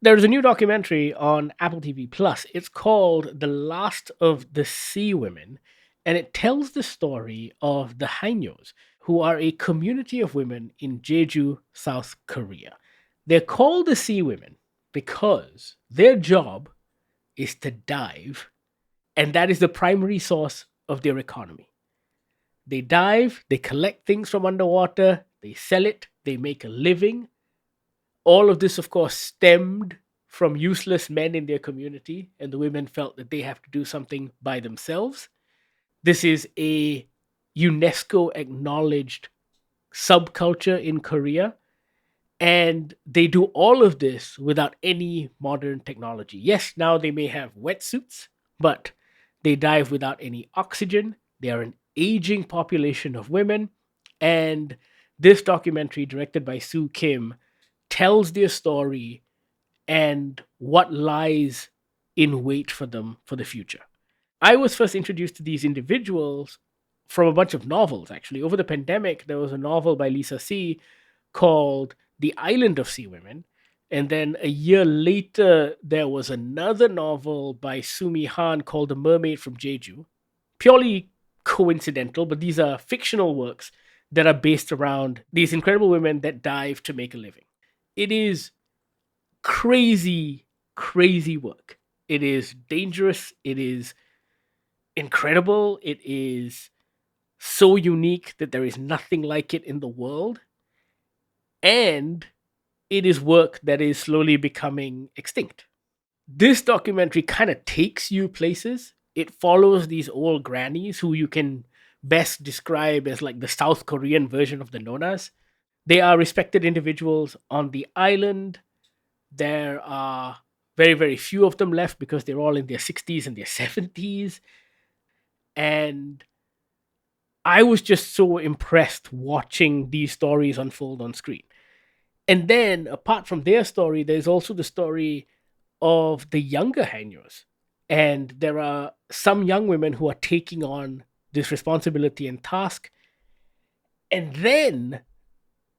There's a new documentary on Apple TV Plus. It's called The Last of the Sea Women, and it tells the story of the haenyeos, who are a community of women in Jeju, South Korea. They're called the Sea Women because their job is to dive, and that is the primary source of their economy. They dive, they collect things from underwater, they sell it, they make a living. All of this, of course, stemmed from useless men in their community, and the women felt that they have to do something by themselves. This is a UNESCO acknowledged subculture in Korea, and they do all of this without any modern technology. Yes, now they may have wetsuits, but they dive without any oxygen. They are an aging population of women, and this documentary, directed by Sue Kim, tells their story and what lies in wait for them for the future. I was first introduced to these individuals from a bunch of novels, actually. Over the pandemic, there was a novel by Lisa C. called The Island of Sea Women. And then a year later, there was another novel by Sumi Han called The Mermaid from Jeju. Purely coincidental, but these are fictional works that are based around these incredible women that dive to make a living. It is crazy, crazy work. It is dangerous. It is incredible. It is so unique that there is nothing like it in the world. And it is work that is slowly becoming extinct. This documentary kind of takes you places. It follows these old grannies who you can best describe as like the South Korean version of the Nonas. They are respected individuals on the island. There are very, very few of them left because they're all in their 60s and their 70s. And I was just so impressed watching these stories unfold on screen. And then, apart from their story, there's also the story of the younger haenyeos. And there are some young women who are taking on this responsibility and task. And then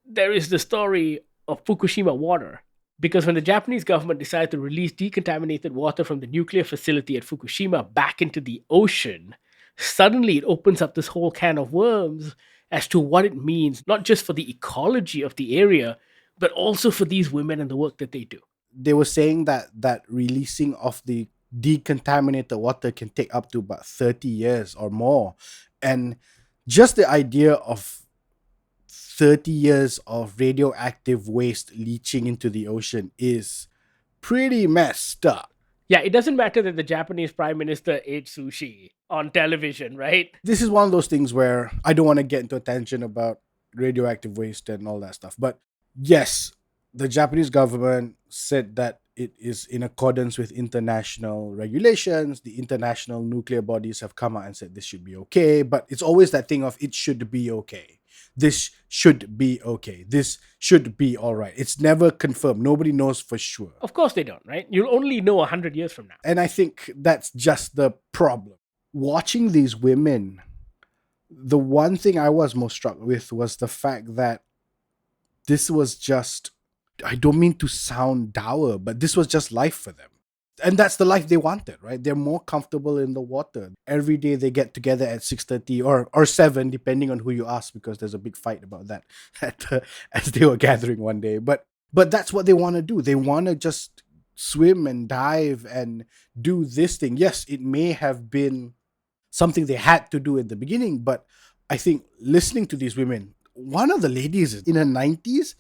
there is the story of Fukushima water. Because when the Japanese government decided to release decontaminated water from the nuclear facility at Fukushima back into the ocean, suddenly it opens up this whole can of worms as to what it means, not just for the ecology of the area, but also for these women and the work that they do. They were saying that releasing of the decontaminated water can take up to about 30 years or more. And just the idea of 30 years of radioactive waste leaching into the ocean is pretty messed up. Yeah, it doesn't matter that the Japanese prime minister ate sushi on television, right? This is one of those things where I don't want to get into a tangent about radioactive waste and all that stuff. But yes, the Japanese government said that it is in accordance with international regulations. The international nuclear bodies have come out and said this should be okay. But it's always that thing of it should be okay. This should be okay. This should be all right. It's never confirmed. Nobody knows for sure. Of course they don't, right? You'll only know 100 years from now. And I think that's just the problem. Watching these women, the one thing I was most struck with was the fact that this was just, I don't mean to sound dour, but this was just life for them. And that's the life they wanted, right? They're more comfortable in the water. Every day they get together at 6:30 or 7, depending on who you ask, because there's a big fight about that as they were gathering one day. But that's what they want to do. They want to just swim and dive and do this thing. Yes, it may have been something they had to do at the beginning, but I think listening to these women, one of the ladies is in her 90s,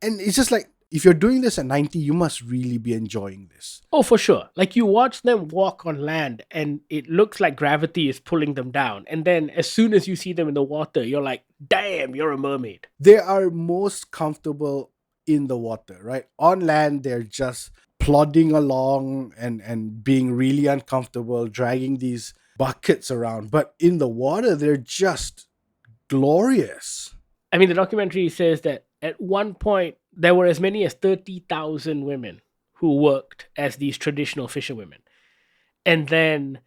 and it's just like, if you're doing this at 90, you must really be enjoying this. Oh, for sure. Like you watch them walk on land and it looks like gravity is pulling them down. And then as soon as you see them in the water, you're like, damn, you're a mermaid. They are most comfortable in the water, right? On land, they're just plodding along and being really uncomfortable, dragging these buckets around. But in the water, they're just glorious. I mean, the documentary says that at one point, there were as many as 30,000 women who worked as these traditional fisherwomen. And then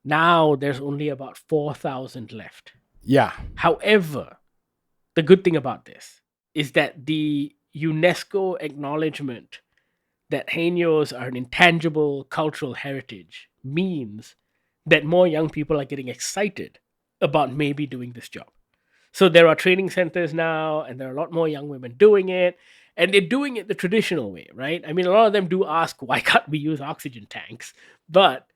now there's only about 4,000 left. Yeah. However, the good thing about this is that the UNESCO acknowledgement that haenyeos are an intangible cultural heritage means that more young people are getting excited about maybe doing this job. So there are training centers now, and there are a lot more young women doing it, and they're doing it the traditional way, right? I mean, a lot of them do ask, why can't we use oxygen tanks? But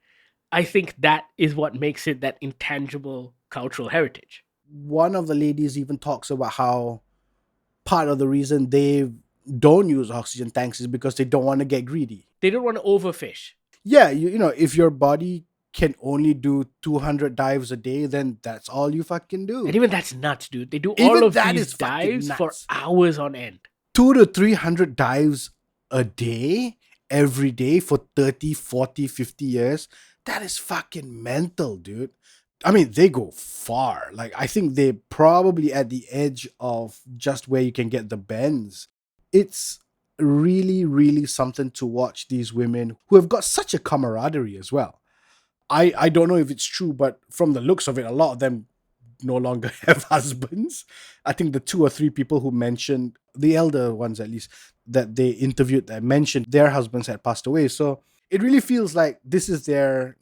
I think that is what makes it that intangible cultural heritage. One of the ladies even talks about how part of the reason they don't use oxygen tanks is because they don't want to get greedy. They don't want to overfish. Yeah, you know, if your body can only do 200 dives a day, then that's all you fucking do. And even that's nuts, dude. They do Even all of that these is fucking dives for nuts. hours on end. 200 to 300 dives a day, every day for 30, 40, 50 years. That is fucking mental, dude. I mean, they go far. Like, I think they're probably at the edge of just where you can get the bends. It's really, really something to watch these women who have got such a camaraderie as well. I don't know if it's true, but from the looks of it, a lot of them no longer have husbands. I think the 2 or 3 people who mentioned, the elder ones at least, that they interviewed that mentioned their husbands had passed away. So it really feels like this is their,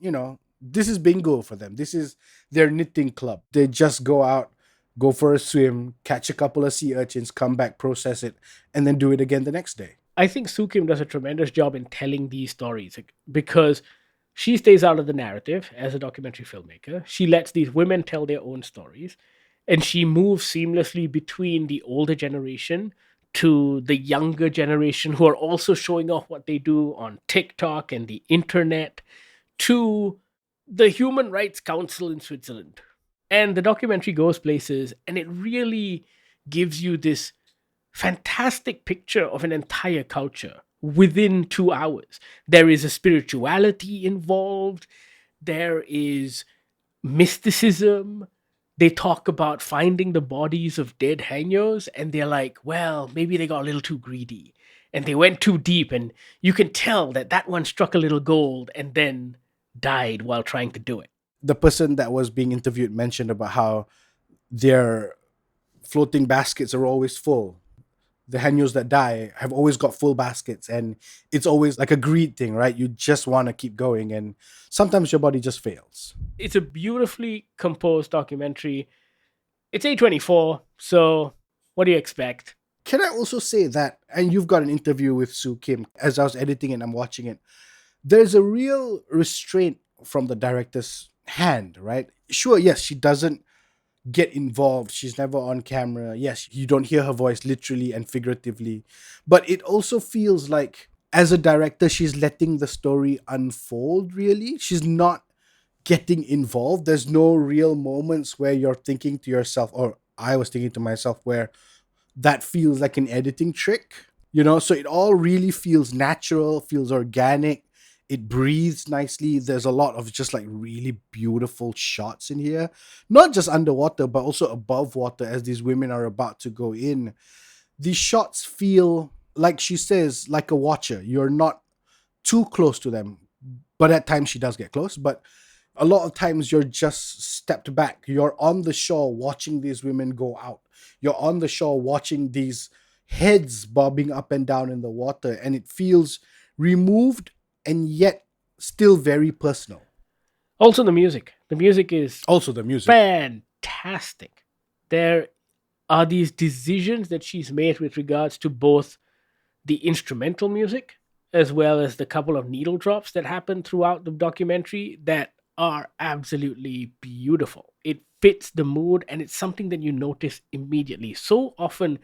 this is bingo for them. This is their knitting club. They just go out, go for a swim, catch a couple of sea urchins, come back, process it, and then do it again the next day. I think Soo Kim does a tremendous job in telling these stories because she stays out of the narrative as a documentary filmmaker. She lets these women tell their own stories, and she moves seamlessly between the older generation to the younger generation who are also showing off what they do on TikTok and the internet, to the Human Rights Council in Switzerland. And the documentary goes places, and it really gives you this fantastic picture of an entire culture within 2 hours. There is a spirituality involved, there is mysticism. They talk about finding the bodies of dead haenyeos, and they're like, well, maybe they got a little too greedy and they went too deep, and you can tell that that one struck a little gold and then died while trying to do it. The person that was being interviewed mentioned about how their floating baskets are always full. The haenyeos that die have always got full baskets, and it's always like a greed thing, right? You just want to keep going, and sometimes your body just fails. It's a beautifully composed documentary. It's A24, so what do you expect? Can I also say that, and you've got an interview with Soo Kim, as I was editing and I'm watching it, there's a real restraint from the director's hand, right? Sure, yes, she doesn't get involved. She's never on camera. Yes, you don't hear her voice literally and figuratively. But it also feels like, as a director, she's letting the story unfold, really. She's not getting involved. There's no real moments where you're thinking to yourself, or I was thinking to myself, where that feels like an editing trick, So it all really feels natural, feels organic. It breathes nicely. There's a lot of just like really beautiful shots in here, not just underwater, but also above water as these women are about to go in. These shots feel, like she says, like a watcher. You're not too close to them, but at times she does get close. But a lot of times you're just stepped back. You're on the shore watching these women go out. You're on the shore watching these heads bobbing up and down in the water, and it feels removed and yet still very personal. Also, the music. The music is Also, the music. fantastic. There are these decisions that she's made with regards to both the instrumental music as well as the couple of needle drops that happen throughout the documentary that are absolutely beautiful. It fits the mood, and it's something that you notice immediately. So often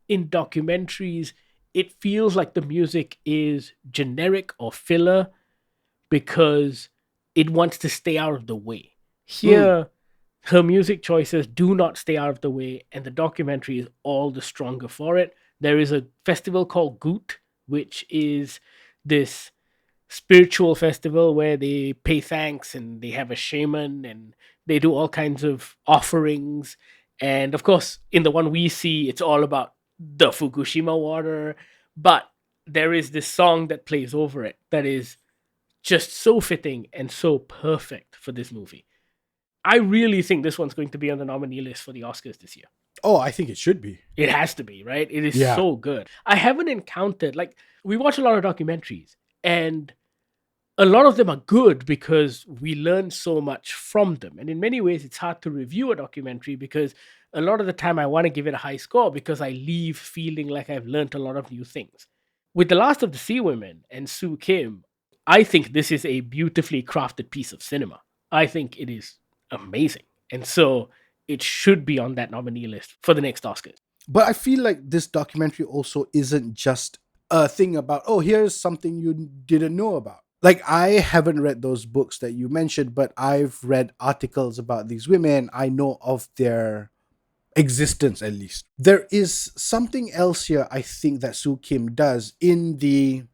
in documentaries, it feels like the music is generic or filler because it wants to stay out of the way. Here, her music choices do not stay out of the way, and the documentary is all the stronger for it. There is a festival called Goot, which is this spiritual festival where they pay thanks and they have a shaman and they do all kinds of offerings. And of course, in the one we see, it's all about the Fukushima water, but there is this song that plays over it that is just so fitting and so perfect for this movie. I really think this one's going to be on the nominee list for the Oscars this year. Oh, I think it should be. It has to be, right? It is Yeah. so good. I haven't encountered, like, We watch a lot of documentaries, and a lot of them are good because we learn so much from them. And in many ways, it's hard to review a documentary because a lot of the time I want to give it a high score because I leave feeling like I've learned a lot of new things. With The Last of the Sea Women and Sue Kim, I think this is a beautifully crafted piece of cinema. I think it is amazing. And so it should be on that nominee list for the next Oscars. But I feel like this documentary also isn't just a thing about, oh, here's something you didn't know about. Like, I haven't read those books that you mentioned, but I've read articles about these women. I know of their existence, at least. There is something else here, I think, that Soo Kim does in the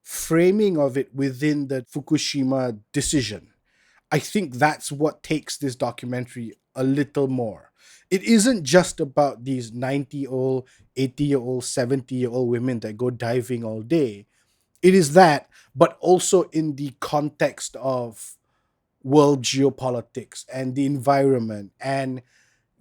framing of it within the Fukushima decision. I think that's what takes this documentary a little more. It isn't just about these 90-year-old, 80-year-old, 70-year-old women that go diving all day. It is that, but also in the context of world geopolitics and the environment, and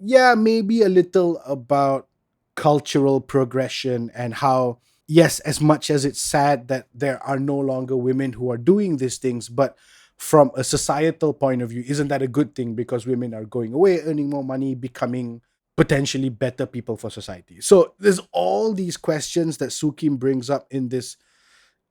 yeah, maybe a little about cultural progression and how, yes, as much as it's sad that there are no longer women who are doing these things, but from a societal point of view, isn't that a good thing? Because women are going away, earning more money, becoming potentially better people for society. So there's all these questions that Soo Kim brings up in this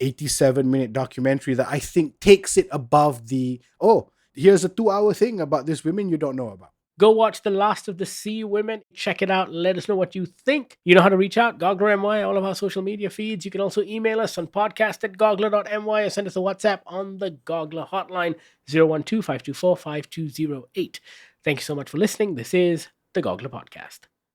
87-minute documentary that I think takes it above the, oh, here's a 2-hour thing about this women you don't know about. Go watch The Last of the Sea Women. Check it out. Let us know what you think. You know how to reach out. Goggler MY, all of our social media feeds. You can also email us on podcast@goggler.my or send us a WhatsApp on the Goggler hotline 012-524-5208. Thank you so much for listening. This is the Goggler Podcast.